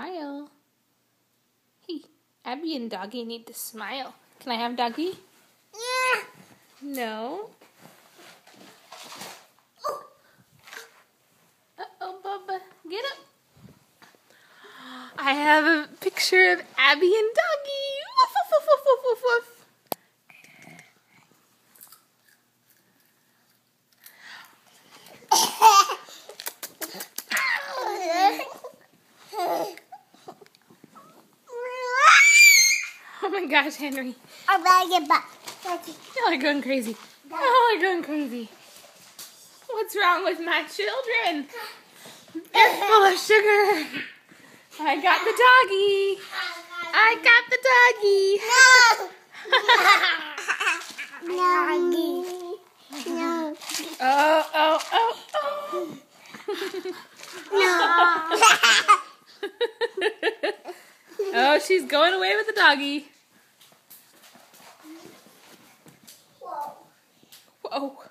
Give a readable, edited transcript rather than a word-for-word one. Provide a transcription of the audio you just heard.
Smile. Hey, Abby and Doggy need to smile. Can I have Doggy? Yeah. No. Uh-oh, Bubba. Get up. I have a picture of Abby and Doggy. Woof, woof, woof, woof, woof, woof, woof. Oh my gosh, Henry. I'm gonna get back. Y'all are going crazy. Y'all are going crazy. What's wrong with my children? They're full of sugar. I got the doggy. I got the doggy. No. No. Oh, oh, oh, oh. Oh, she's going away with the doggy. Whoa.